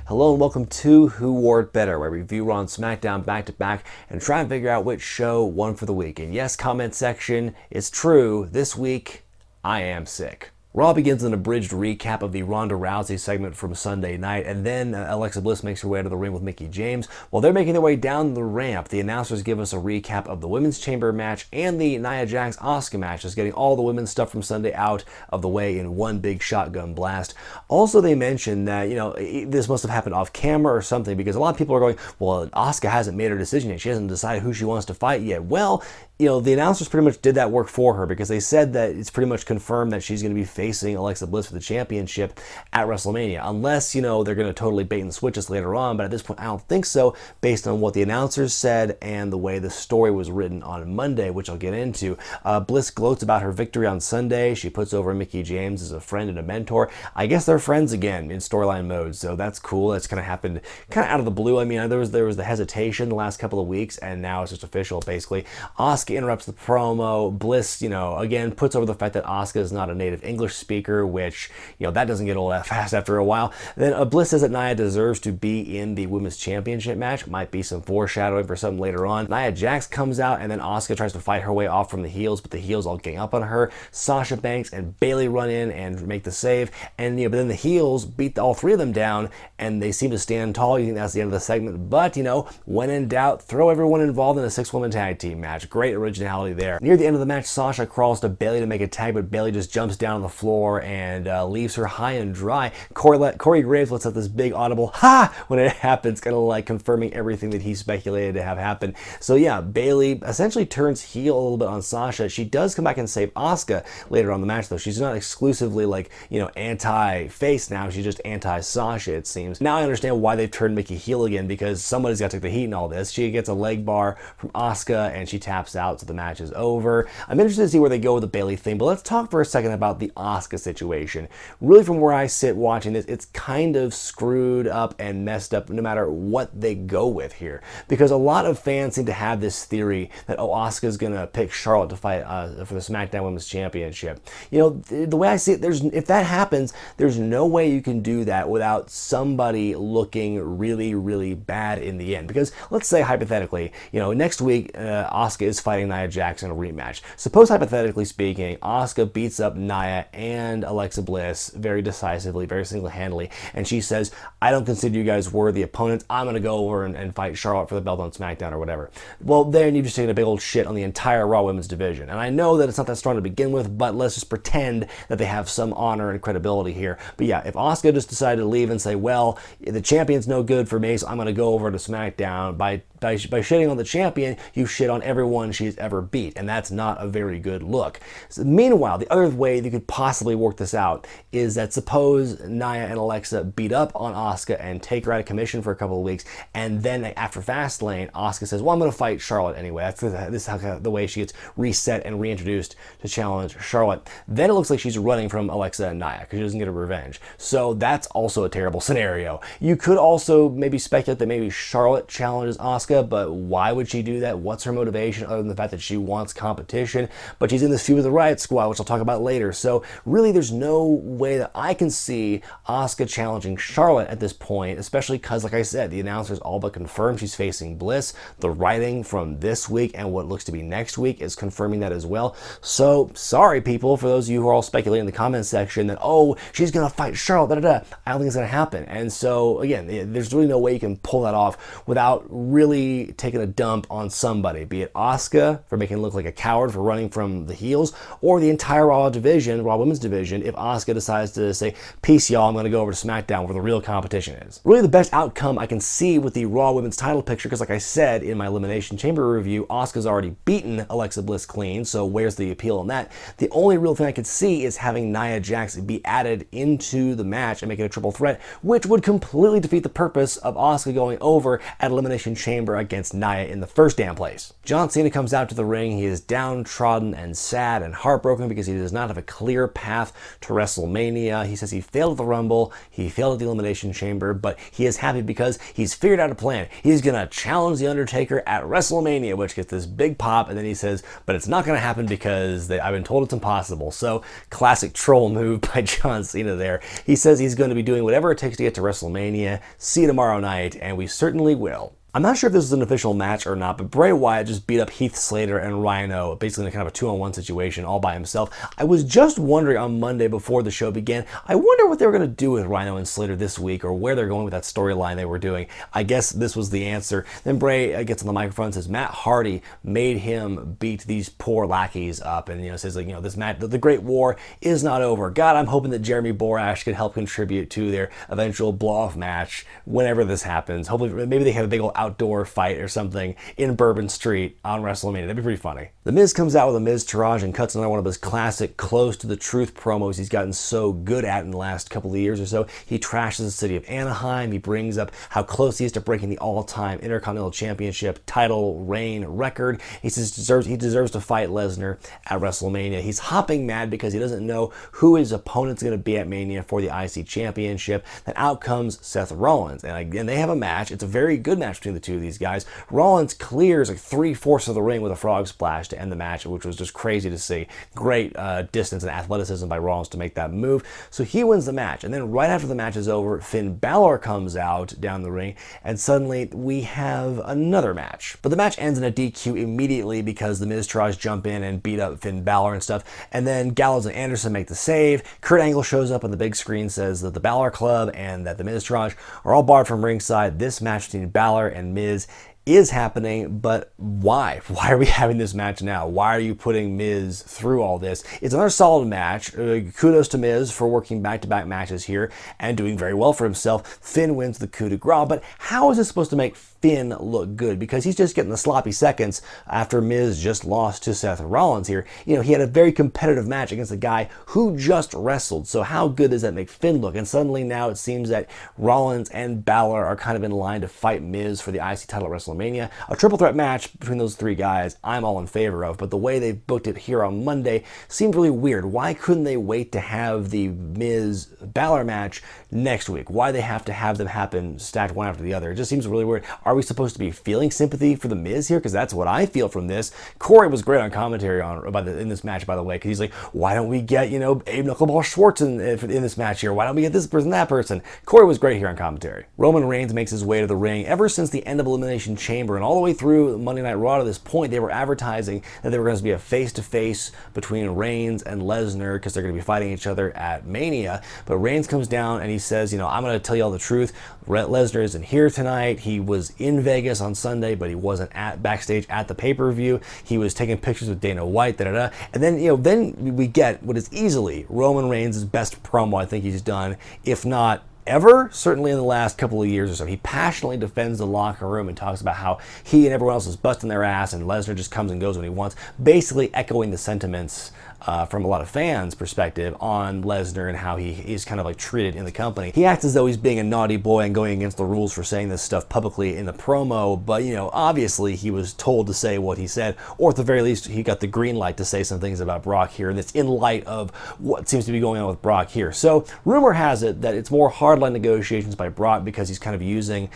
Hello and welcome to Who Wore It Better, where we review Raw and Smackdown back to back and try and figure out which show won for the week. And yes, comment section, it's true, this week I am sick. Raw begins an abridged recap of the Ronda Rousey segment from Sunday night, and then Alexa Bliss makes her way to the ring with Mickie James. While they're making their way down the ramp, the announcers give us a recap of the Women's Chamber match and the Nia Jax-Asuka match, just getting all the women's stuff from Sunday out of the way in one big shotgun blast. Also, they mention that, this must have happened off camera or something, because a lot of people are going, well, Asuka hasn't made her decision yet. She hasn't decided who she wants to fight yet. Well, the announcers pretty much did that work for her, because they said that it's pretty much confirmed that she's going to be facing Alexa Bliss for the championship at WrestleMania. Unless, they're going to totally bait and switch us later on, but at this point I don't think so, based on what the announcers said and the way the story was written on Monday, which I'll get into. Bliss gloats about her victory on Sunday. She puts over Mickie James as a friend and a mentor. I guess they're friends again in storyline mode, so that's cool. That's kind of happened kind of out of the blue. I mean, there was the hesitation the last couple of weeks, and now it's just official, basically. Asuka interrupts the promo. Bliss, again, puts over the fact that Asuka is not a native English speaker, which, that doesn't get old that fast after a while. Then Bliss says that Nia deserves to be in the Women's Championship match. Might be some foreshadowing for something later on. Nia Jax comes out, and then Asuka tries to fight her way off from the heels, but the heels all gang up on her. Sasha Banks and Bayley run in and make the save, and, but then the heels beat all three of them down, and they seem to stand tall. You think that's the end of the segment, but, when in doubt, throw everyone involved in a 6-woman tag team match. Great originality there. Near the end of the match, Sasha crawls to Bayley to make a tag, but Bayley just jumps down on the floor and leaves her high and dry. Corey Graves lets out this big audible "ha" when it happens, kind of like confirming everything that he speculated to have happened. So yeah, Bayley essentially turns heel a little bit on Sasha. She does come back and save Asuka later on in the match, though. She's not exclusively anti-face now. She's just anti-Sasha, it seems. Now I understand why they've turned Mickie heel again, because somebody's got to take the heat in all this. She gets a leg bar from Asuka and she taps out, so the match is over. I'm interested to see where they go with the Bayley thing, but let's talk for a second about the Asuka situation. Really, from where I sit watching this, it's kind of screwed up and messed up no matter what they go with here, because a lot of fans seem to have this theory that, Asuka's gonna pick Charlotte to fight for the SmackDown Women's Championship. The way I see it, if that happens, there's no way you can do that without somebody looking really, really bad in the end. Because let's say hypothetically, next week Asuka is fighting Nia Jax in a rematch. Suppose, hypothetically speaking, Asuka beats up Nia and Alexa Bliss very decisively, very single-handedly, and she says, I don't consider you guys worthy opponents. I'm going to go over and fight Charlotte for the belt on SmackDown or whatever. Well, then you've just taken a big old shit on the entire Raw Women's division. And I know that it's not that strong to begin with, but let's just pretend that they have some honor and credibility here. But yeah, if Asuka just decided to leave and say, well, the champion's no good for me, so I'm going to go over to SmackDown, by shitting on the champion, you shit on everyone she's ever beat, and that's not a very good look. So, meanwhile, the other way you could possibly work this out is that suppose Nia and Alexa beat up on Asuka and take her out of commission for a couple of weeks, and then after Fastlane, Asuka says, well, I'm going to fight Charlotte anyway. This is the way she gets reset and reintroduced to challenge Charlotte. Then it looks like she's running from Alexa and Nia because she doesn't get her revenge. So that's also a terrible scenario. You could also maybe speculate that maybe Charlotte challenges Asuka, but why would she do that? What's her motivation other than the fact that she wants competition? But she's in this feud with the Riot Squad, which I'll talk about later. So really, there's no way that I can see Asuka challenging Charlotte at this point, especially because, like I said, the announcers all but confirmed she's facing Bliss. The writing from this week and what looks to be next week is confirming that as well. So sorry, people, for those of you who are all speculating in the comments section that, she's going to fight Charlotte, I don't think it's going to happen. And so, again, there's really no way you can pull that off without really taking a dump on somebody, be it Asuka for making it look like a coward for running from the heels, or the entire Raw division, Raw Women's division, if Asuka decides to say, peace y'all, I'm going to go over to SmackDown where the real competition is. Really the best outcome I can see with the Raw Women's title picture, because like I said in my Elimination Chamber review, Asuka's already beaten Alexa Bliss clean, so where's the appeal in that? The only real thing I could see is having Nia Jax be added into the match and make it a triple threat, which would completely defeat the purpose of Asuka going over at Elimination Chamber Chamber against Nia in the first damn place. John Cena comes out to the ring. He is downtrodden and sad and heartbroken because he does not have a clear path to WrestleMania. He says he failed at the Rumble, he failed at the Elimination Chamber, but he is happy because he's figured out a plan. He's gonna challenge The Undertaker at WrestleMania, which gets this big pop, and then he says, but it's not gonna happen because I've been told it's impossible. So, classic troll move by John Cena there. He says he's going to be doing whatever it takes to get to WrestleMania. See you tomorrow night, and we certainly will. I'm not sure if this was an official match or not, but Bray Wyatt just beat up Heath Slater and Rhino, basically in a kind of a 2-on-1 situation all by himself. I was just wondering on Monday before the show began, I wonder what they were going to do with Rhino and Slater this week, or where they're going with that storyline they were doing. I guess this was the answer. Then Bray gets on the microphone and says Matt Hardy made him beat these poor lackeys up, and says like, this match, the Great War is not over. God, I'm hoping that Jeremy Borash could help contribute to their eventual blow-off match whenever this happens. Hopefully, maybe they have a big old outdoor fight or something in Bourbon Street on WrestleMania. That'd be pretty funny. The Miz comes out with a Miz Taraj and cuts another one of his classic close to the truth promos he's gotten so good at in the last couple of years or so. He trashes the city of Anaheim. He brings up how close he is to breaking the all-time Intercontinental Championship title reign record. He says he deserves to fight Lesnar at WrestleMania. He's hopping mad because he doesn't know who his opponent's going to be at Mania for the IC Championship. Then out comes Seth Rollins, and again they have a match. It's a very good match between the two of these guys. Rollins clears like 3/4 of the ring with a frog splash to end the match, which was just crazy to see. Great distance and athleticism by Rollins to make that move. So he wins the match, and then right after the match is over, Finn Balor comes out down the ring, and suddenly we have another match. But the match ends in a DQ immediately because the Miz tries to jump in and beat up Finn Balor and stuff, and then Gallows and Anderson make the save. Kurt Angle shows up on the big screen, says that the Balor Club and that the Miz Taraj are all barred from ringside. This match between Balor and Miz is happening, but why? Why are we having this match now? Why are you putting Miz through all this? It's another solid match. Kudos to Miz for working back-to-back matches here and doing very well for himself. Finn wins the coup de grace, but how is this supposed to make Finn look good? Because he's just getting the sloppy seconds after Miz just lost to Seth Rollins here. He had a very competitive match against a guy who just wrestled. So how good does that make Finn look? And suddenly now it seems that Rollins and Balor are kind of in line to fight Miz for the IC title at WrestleMania. A triple threat match between those three guys I'm all in favor of, but the way they booked it here on Monday seemed really weird. Why couldn't they wait to have the Miz Balor match next week? Why they have to have them happen stacked one after the other? It just seems really weird. Are we supposed to be feeling sympathy for the Miz here? Because that's what I feel from this. Corey was great on commentary in this match, by the way, because he's like, why don't we get, Abe Knuckleball Schwartz in this match here? Why don't we get this person, that person? Corey was great here on commentary. Roman Reigns makes his way to the ring. Ever since the end of Elimination Chamber and all the way through Monday Night Raw to this point, they were advertising that there were going to be a face-to-face between Reigns and Lesnar because they're going to be fighting each other at Mania. But Reigns comes down and he says, I'm going to tell you all the truth. Lesnar isn't here tonight. He was in Vegas on Sunday, but he wasn't backstage at the pay-per-view. He was taking pictures with Dana White, da-da-da. And then, then we get what is easily Roman Reigns' best promo I think he's done, if not ever, certainly in the last couple of years or so. He passionately defends the locker room and talks about how he and everyone else is busting their ass and Lesnar just comes and goes when he wants, basically echoing the sentiments from a lot of fans' perspective on Lesnar and how he is kind of like treated in the company. He acts as though he's being a naughty boy and going against the rules for saying this stuff publicly in the promo, but obviously he was told to say what he said, or at the very least he got the green light to say some things about Brock here, and it's in light of what seems to be going on with Brock here. So rumor has it that it's more hardline negotiations by Brock because he's kind of using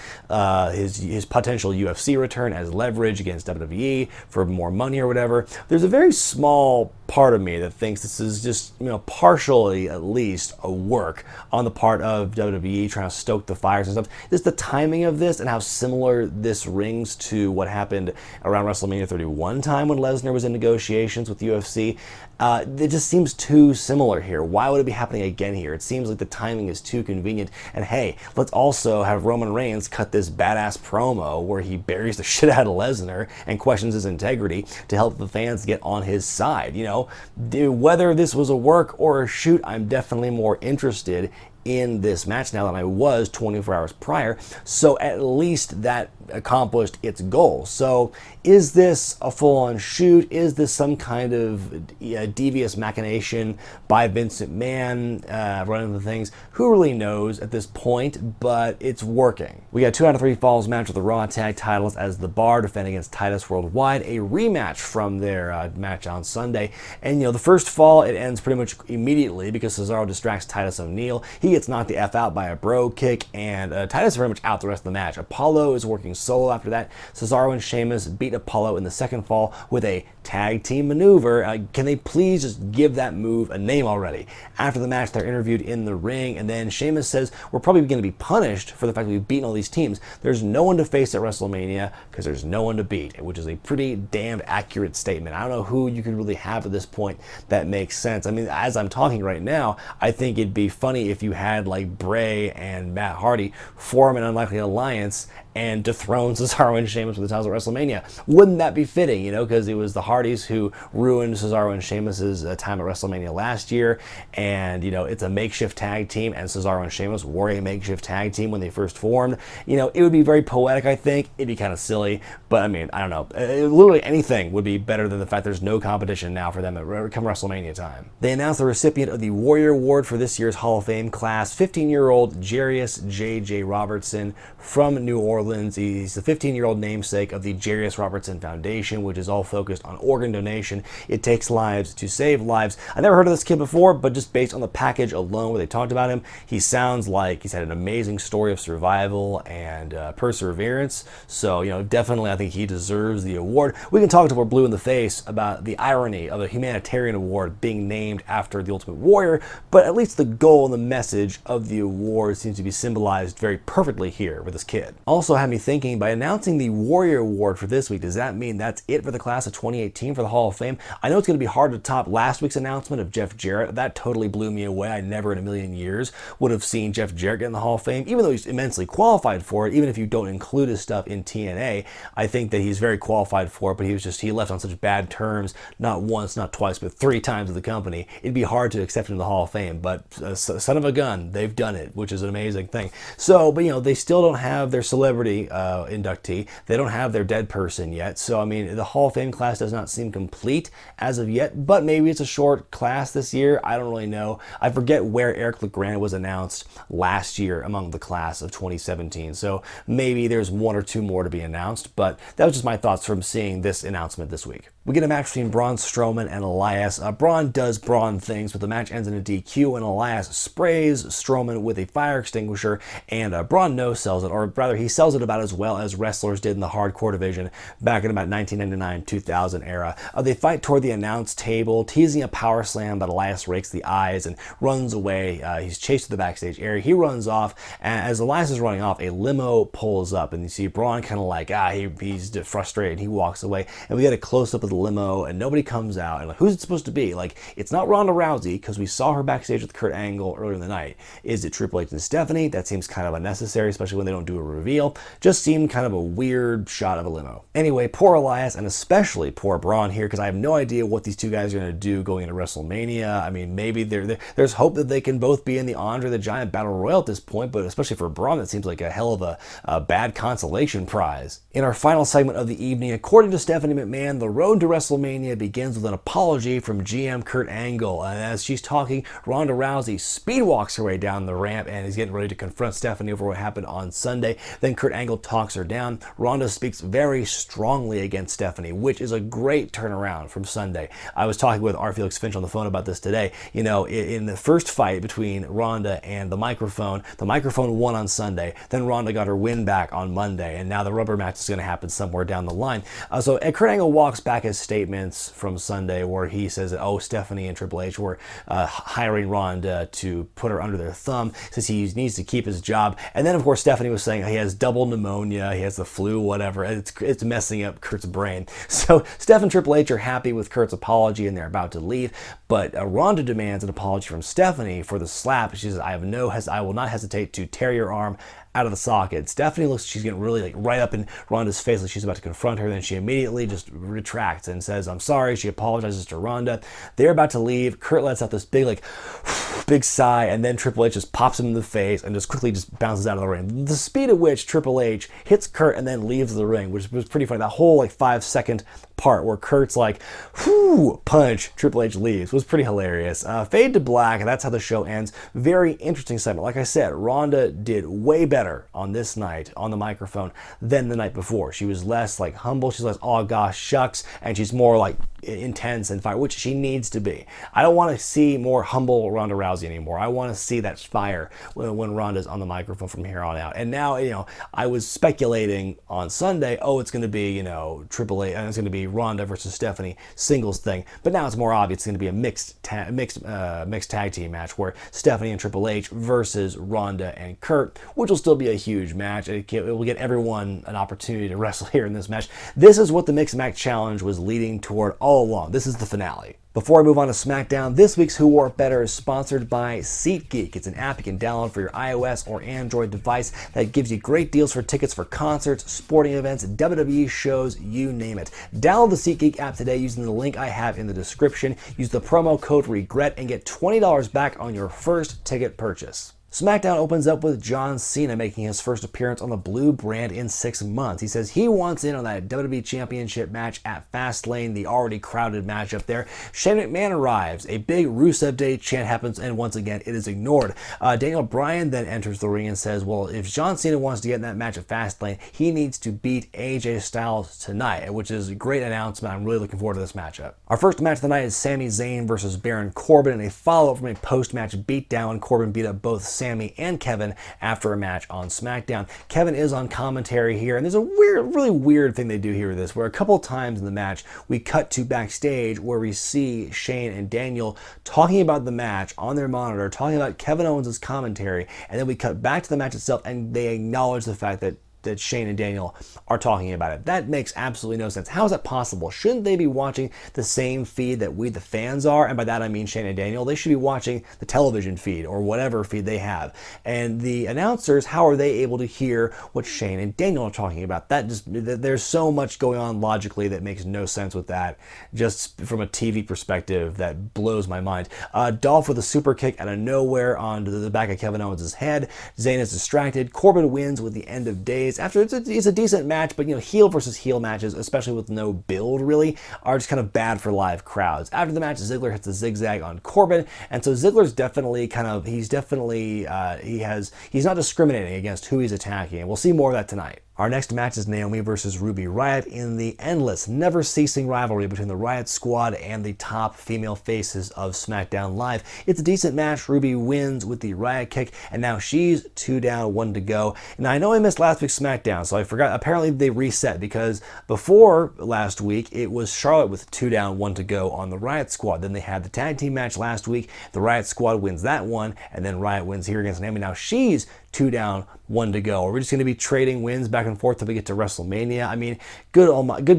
his potential UFC return as leverage against WWE for more money or whatever. There's a very small part of me that thinks this is just, partially at least a work on the part of WWE trying to stoke the fires and stuff. Just the timing of this and how similar this rings to what happened around WrestleMania 31 time when Lesnar was in negotiations with UFC. It just seems too similar here. Why would it be happening again here? It seems like the timing is too convenient. And hey, let's also have Roman Reigns cut this badass promo where he buries the shit out of Lesnar and questions his integrity to help the fans get on his side. Whether this was a work or a shoot, I'm definitely more interested in this match now than I was 24 hours prior. So at least that accomplished its goal. So is this a full-on shoot? Is this some kind of devious machination by Vince McMahon running the things? Who really knows at this point, but it's working. We got 2 out of 3 falls match with the Raw Tag titles as The Bar defending against Titus Worldwide, a rematch from their match on Sunday. And the first fall, it ends pretty much immediately because Cesaro distracts Titus O'Neil. He gets knocked the F out by a bro kick, and Titus is very much out the rest of the match. Apollo is working solo after that. Cesaro and Sheamus beat Apollo in the second fall with a tag team maneuver. Can they please just give that move a name already? After the match, they're interviewed in the ring, and then Sheamus says, we're probably going to be punished for the fact that we've beaten all these teams. There's no one to face at WrestleMania because there's no one to beat, which is a pretty damned accurate statement. I don't know who you could really have at this point that makes sense. I mean, as I'm talking right now, I think it'd be funny if you had like Bray and Matt Hardy form an unlikely alliance and dethrone Cesaro and Sheamus for the titles at WrestleMania. Wouldn't that be fitting, because it was the Hardys who ruined Cesaro and Sheamus' time at WrestleMania last year, and, it's a makeshift tag team, and Cesaro and Sheamus were a makeshift tag team when they first formed. It would be very poetic, I think. It'd be kind of silly, but I mean, I don't know. Literally anything would be better than the fact there's no competition now for them at come WrestleMania time. They announced the recipient of the Warrior Award for this year's Hall of Fame class, 15-year-old Jarius J.J. Robertson from New Orleans. He's the 15-year-old namesake of the Jarius Robertson Foundation, which is all focused on organ donation. It takes lives to save lives. I never heard of this kid before, but just based on the package alone where they talked about him, he sounds like he's had an amazing story of survival and perseverance. So, definitely I think he deserves the award. We can talk to Blue in the face about the irony of a humanitarian award being named after the Ultimate Warrior, but at least the goal and the message of the award seems to be symbolized very perfectly here with this kid. Also had me thinking, by announcing the Warrior Award for this week, does that mean that's it for the class of 2018 for the Hall of Fame? I know it's going to be hard to top last week's announcement of Jeff Jarrett. That totally blew me away. I never in a million years would have seen Jeff Jarrett get in the Hall of Fame, even though he's immensely qualified for it. Even if you don't include his stuff in TNA, I think that he's very qualified for it, but he left on such bad terms, not once, not twice, but 3 times with the company. It'd be hard to accept him in the Hall of Fame, but son of a gun, they've done it, which is an amazing thing. So, but they still don't have their celebrity inductee. They don't have their dead person yet. So, I mean, the Hall of Fame class does not seem complete as of yet, but maybe it's a short class this year. I don't really know. I forget where Eric LeGrand was announced last year among the class of 2017. So maybe there's 1 or 2 more to be announced, but that was just my thoughts from seeing this announcement this week. We get a match between Braun Strowman and Elias. Braun does Braun things, but the match ends in a DQ, and Elias sprays Strowman with a fire extinguisher, and Braun no-sells it, or rather, he sells it about as well as wrestlers did in the hardcore division back in about 1999-2000 era. They fight toward the announce table, teasing a power slam, but Elias rakes the eyes and runs away. He's chased to the backstage area. He runs off, and as Elias is running off, a limo pulls up, and you see Braun kind of like, he's frustrated, and he walks away, and we get a close-up of the limo, and nobody comes out, and like, who's it supposed to be? Like, it's not Ronda Rousey, because we saw her backstage with Kurt Angle earlier in the night. Is it Triple H and Stephanie? That seems kind of unnecessary, especially when they don't do a reveal. Just seemed kind of a weird shot of a limo. Anyway, poor Elias, and especially poor Braun here, because I have no idea what these two guys are going to do going into WrestleMania. I mean, maybe there's hope that they can both be in the Andre the Giant Battle Royal at this point, but especially for Braun, that seems like a hell of a bad consolation prize. In our final segment of the evening, according to Stephanie McMahon, the road to WrestleMania begins with an apology from GM Kurt Angle. And as she's talking, Ronda Rousey speedwalks her way down the ramp and is getting ready to confront Stephanie over what happened on Sunday. Then Kurt Angle talks her down. Ronda speaks very strongly against Stephanie, which is a great turnaround from Sunday. I was talking with R. Felix Finch on the phone about this today. In the first fight between Ronda and the microphone won on Sunday. Then Ronda got her win back on Monday, and now the rubber match is going to happen somewhere down the line. So Kurt Angle walks back his statements from Sunday where he says that, Stephanie and Triple H were hiring Ronda to put her under their thumb, says he needs to keep his job. And then, of course, Stephanie was saying he has double pneumonia, he has the flu, whatever. It's messing up Kurt's brain. So Steph and Triple H are happy with Kurt's apology, and they're about to leave. But Ronda demands an apology from Stephanie for the slap. She says, I will not hesitate to tear your arm out of the socket. Stephanie looks, she's getting really like right up in Ronda's face like she's about to confront her. Then she immediately just retracts and says, I'm sorry. She apologizes to Ronda. They're about to leave. Kurt lets out this big like big sigh, and then Triple H just pops him in the face and just quickly just bounces out of the ring. The speed at which Triple H hits Kurt and then leaves the ring, which was pretty funny. That whole like 5-second part where Kurt's like, whoo, punch, Triple H leaves, was pretty hilarious. Fade to black, and that's how the show ends. Very interesting segment. Like I said, Ronda did way better on this night on the microphone than the night before. She was less like humble, she's less, oh gosh, shucks, and she's more like intense and fire, which she needs to be. I don't want to see more humble Ronda Rousey anymore. I want to see that fire when Ronda's on the microphone from here on out. And now, you know, I was speculating on Sunday, oh, it's going to be, you know, Triple H, and it's going to be Ronda versus Stephanie singles thing. But now it's more obvious it's going to be a mixed tag team match where Stephanie and Triple H versus Ronda and Kurt, which will still be a huge match. It will get everyone an opportunity to wrestle here in this match. This is what the Mixed Match Challenge was leading toward all along. This is the finale. Before I move on to SmackDown, this week's Who Wore It Better is sponsored by SeatGeek. It's an app you can download for your iOS or Android device that gives you great deals for tickets for concerts, sporting events, WWE shows, you name it. Download the SeatGeek app today using the link I have in the description. Use the promo code REGRET and get $20 back on your first ticket purchase. SmackDown opens up with John Cena making his first appearance on the blue brand in 6 months. He says he wants in on that WWE Championship match at Fastlane, the already crowded match up there. Shane McMahon arrives. A big Rusev Day chant happens, and once again, it is ignored. Daniel Bryan then enters the ring and says, well, if John Cena wants to get in that match at Fastlane, he needs to beat AJ Styles tonight, which is a great announcement. I'm really looking forward to this matchup. Our first match of the night is Sami Zayn versus Baron Corbin, and a follow-up from a post-match beatdown. Corbin beat up both Sami and Kevin after a match on SmackDown. Kevin is on commentary here, and there's a really weird thing they do here with this, where a couple times in the match we cut to backstage where we see Shane and Daniel talking about the match on their monitor, talking about Kevin Owens' commentary, and then we cut back to the match itself and they acknowledge the fact that Shane and Daniel are talking about it. That makes absolutely no sense. How is that possible? Shouldn't they be watching the same feed that we, the fans, are? And by that I mean Shane and Daniel. They should be watching the television feed or whatever feed they have. And the announcers, how are they able to hear what Shane and Daniel are talking about? There's so much going on logically that makes no sense with that. Just from a TV perspective, that blows my mind. Dolph with a super kick out of nowhere onto the back of Kevin Owens' head. Zayn is distracted. Corbin wins with the end of days. After it's a decent match, but you know, heel versus heel matches, especially with no build really, are just kind of bad for live crowds. After the match, Ziggler hits a zigzag on Corbin, and so Ziggler's definitely he's not discriminating against who he's attacking, and we'll see more of that tonight. Our next match is Naomi versus Ruby Riot in the endless, never-ceasing rivalry between the Riot Squad and the top female faces of SmackDown Live. It's a decent match. Ruby wins with the Riot kick, and now she's 2 down, 1 to go. Now, I know I missed last week's SmackDown, so I forgot. Apparently, they reset because before last week, it was Charlotte with 2 down, 1 to go on the Riot Squad. Then they had the tag team match last week. The Riot Squad wins that one, and then Riot wins here against Naomi. Now she's 2 down, 1 to go. We're just going to be trading wins back and forth till we get to WrestleMania. I mean, good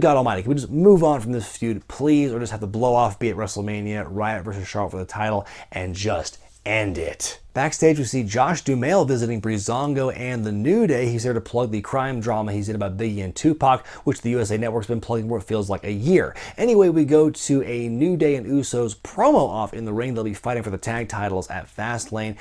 God Almighty, can we just move on from this feud, please, or just have the blow off be at WrestleMania, Riot versus Charlotte for the title, and just end it? Backstage, we see Josh Duhamel visiting Breezango and The New Day. He's there to plug the crime drama he's in about Biggie and Tupac, which the USA Network's been plugging for what feels like a year. Anyway, we go to a New Day and Usos promo off in the ring. They'll be fighting for the tag titles at Fastlane.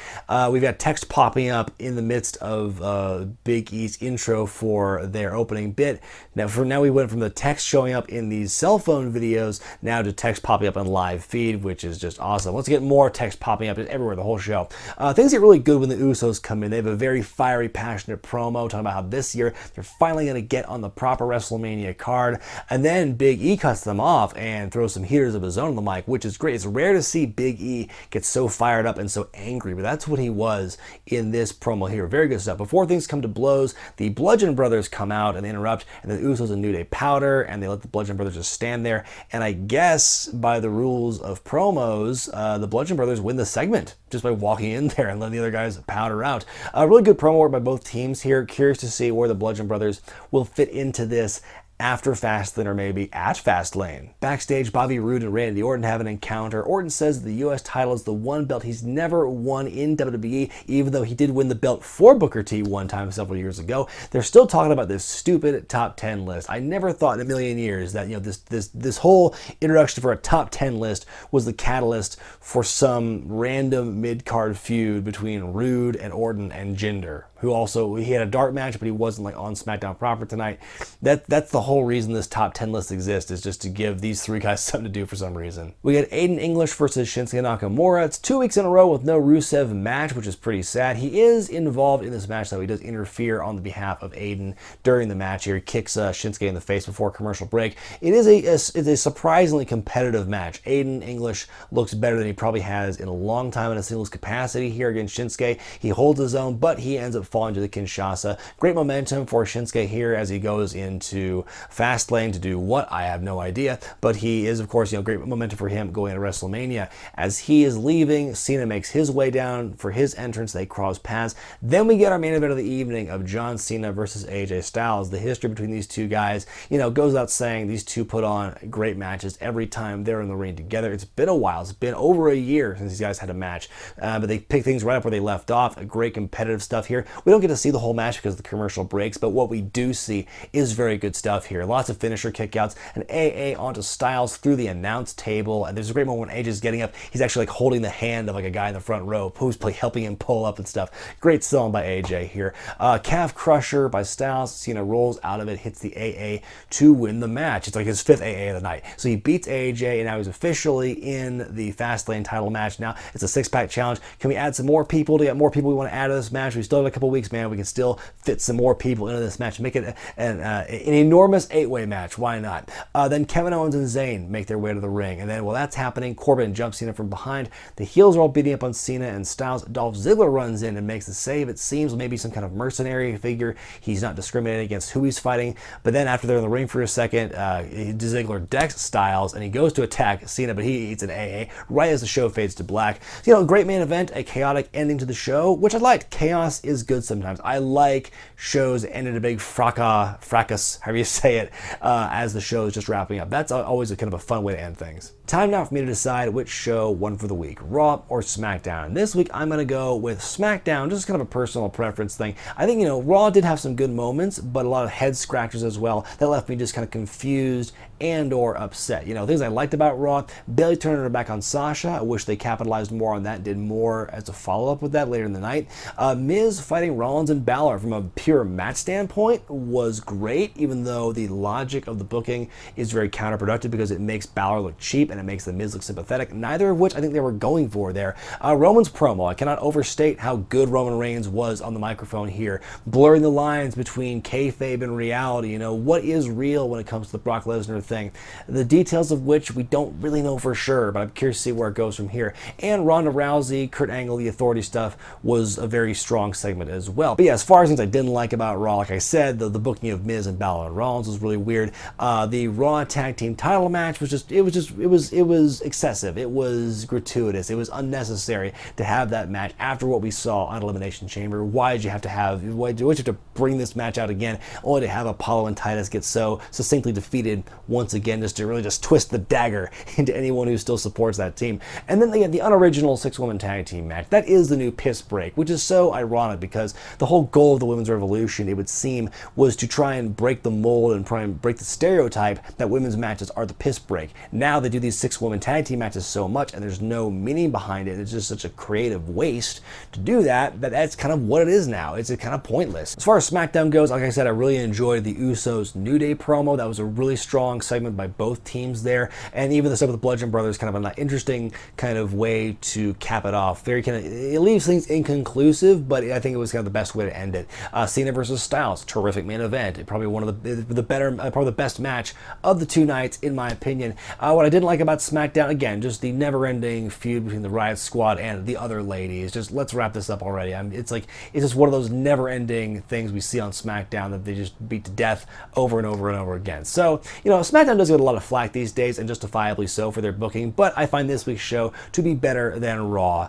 We've got text popping up in the midst of Big E's intro for their opening bit. Now we went from the text showing up in these cell phone videos now to text popping up on live feed, which is just awesome. Let's get more text popping up everywhere the whole show. Things get really good when the Usos come in. They have a very fiery, passionate promo talking about how this year they're finally going to get on the proper WrestleMania card. And then Big E cuts them off and throws some heaters of his own on the mic, which is great. It's rare to see Big E get so fired up and so angry, but that's what he was in this promo here. Very good stuff. Before things come to blows, the Bludgeon Brothers come out and interrupt, and the Usos and New Day powder, and they let the Bludgeon Brothers just stand there. And I guess by the rules of promos, the Bludgeon Brothers win the segment just by walking in there and letting the other guys powder out. A really good promo work by both teams here. Curious to see where the Bludgeon Brothers will fit into this after Fastlane or maybe at Fastlane. Backstage, Bobby Roode and Randy Orton have an encounter. Orton says the US title is the one belt he's never won in WWE, even though he did win the belt for Booker T one time several years ago. They're still talking about this stupid top 10 list. I never thought in a million years that, you know, this whole introduction for a top 10 list was the catalyst for some random mid-card feud between Roode and Orton and Jinder, who also, he had a dark match, but he wasn't like on SmackDown proper tonight. That's the whole reason this top 10 list exists, is just to give these three guys something to do for some reason. We get Aiden English versus Shinsuke Nakamura. It's 2 weeks in a row with no Rusev match, which is pretty sad. He is involved in this match, though. He does interfere on the behalf of Aiden during the match here. He kicks Shinsuke in the face before commercial break. It is a surprisingly competitive match. Aiden English looks better than he probably has in a long time in a singles capacity here against Shinsuke. He holds his own, but he ends up falling to the Kinshasa. Great momentum for Shinsuke here as he goes into Fastlane to do what? I have no idea, but he is, of course, you know, great momentum for him going into WrestleMania. As he is leaving, Cena makes his way down for his entrance. They cross paths. Then we get our main event of the evening of John Cena versus AJ Styles. The history between these two guys, you know, goes without saying. These two put on great matches every time they're in the ring together. It's been a while. It's been over a year since these guys had a match, but they pick things right up where they left off. Great competitive stuff here. We don't get to see the whole match because of the commercial breaks, but what we do see is very good stuff here. Lots of finisher kickouts, and AA onto Styles through the announce table, and there's a great moment when AJ's getting up. He's actually like holding the hand of like a guy in the front row who's helping him pull up and stuff. Great selling by AJ here. Calf crusher by Styles. Cena rolls out of it, hits the AA to win the match. It's like his 5th AA of the night. So he beats AJ, and now he's officially in the Fastlane title match. Now it's a 6-pack challenge. Can we add some more people to get more people we want to add to this match? We still have a couple weeks, man. We can still fit some more people into this match, make it an enormous 8-way match. Why not? Then Kevin Owens and Zayn make their way to the ring, and then while that's happening, Corbin jumps Cena from behind. The heels are all beating up on Cena and Styles. Dolph Ziggler runs in and makes the save. It seems maybe some kind of mercenary figure. He's not discriminating against who he's fighting, but then after they're in the ring for a second, Ziggler decks Styles, and he goes to attack Cena, but he eats an AA right as the show fades to black. So, you know, great main event, a chaotic ending to the show, which I liked. Chaos is good sometimes. I like shows that end in a big fracas, however you say it, as the show is just wrapping up. That's always a kind of a fun way to end things. Time now for me to decide which show won for the week, Raw or SmackDown. This week I'm going to go with SmackDown, just kind of a personal preference thing. I think, you know, Raw did have some good moments, but a lot of head scratchers as well that left me just kind of confused and or upset. You know, things I liked about Raw, Bayley turning her back on Sasha. I wish they capitalized more on that, did more as a follow-up with that later in the night. Miz fighting Rollins and Balor from a pure match standpoint was great, even though the logic of the booking is very counterproductive because it makes Balor look cheap and it makes the Miz look sympathetic, neither of which I think they were going for there. Roman's promo, I cannot overstate how good Roman Reigns was on the microphone here, blurring the lines between kayfabe and reality. You know, what is real when it comes to the Brock Lesnar thing, the details of which we don't really know for sure, but I'm curious to see where it goes from here. And Ronda Rousey, Kurt Angle, the Authority stuff was a very strong segment as well. But yeah, as far as things I didn't like about Raw, like I said, the booking of Miz and Balor and Rollins was really weird. The Raw Tag Team title match was just, it was excessive. It was gratuitous. It was unnecessary to have that match after what we saw on Elimination Chamber. Why did you have to bring this match out again, only to have Apollo and Titus get so succinctly defeated once again, just to really just twist the dagger into anyone who still supports that team. And then they had the unoriginal 6-woman tag team match. That is the new piss break, which is so ironic because the whole goal of the women's revolution, it would seem, was to try and break the mold and try and break the stereotype that women's matches are the piss break. Now they do these 6-woman tag team matches so much and there's no meaning behind it. It's just such a creative waste to do that's kind of what it is now. It's kind of pointless. As far as SmackDown goes, like I said, I really enjoyed the Usos New Day promo. That was a really strong segment by both teams there, and even the stuff with the Bludgeon Brothers, kind of an interesting kind of way to cap it off. Very kind of, it leaves things inconclusive, but I think it was kind of the best way to end it. Cena versus Styles, terrific main event. Probably one of the better, probably the best match of the two nights in my opinion. What I didn't like like about SmackDown? Again, just the never-ending feud between the Riot Squad and the other ladies. Just let's wrap this up already. I mean, it's just one of those never-ending things we see on SmackDown that they just beat to death over and over and over again. So, you know, SmackDown does get a lot of flack these days, and justifiably so for their booking, but I find this week's show to be better than Raw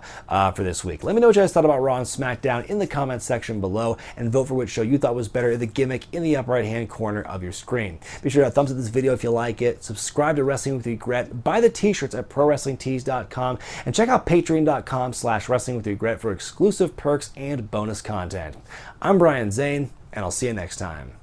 for this week. Let me know what you guys thought about Raw and SmackDown in the comments section below, and vote for which show you thought was better in the gimmick in the upper right-hand corner of your screen. Be sure to thumbs up this video if you like it, subscribe to Wrestling with Regret, buy the t-shirts at ProWrestlingTees.com, and check out Patreon.com/WrestlingWithRegret for exclusive perks and bonus content. I'm Brian Zayn, and I'll see you next time.